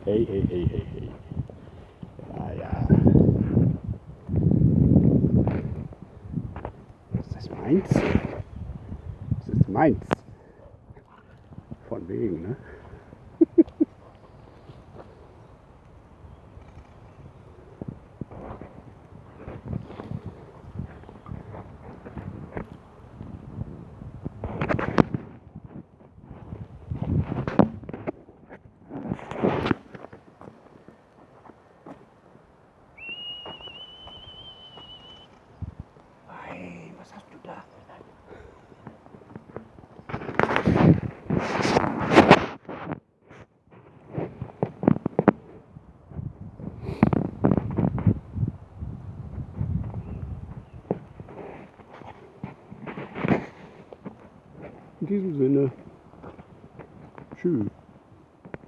Hey, hey, hey, hey, hey. Ja, ja. Ist das meins? Das ist meins. Von wegen, ne? Hey, was hast du da? In diesem Sinne, tschüss.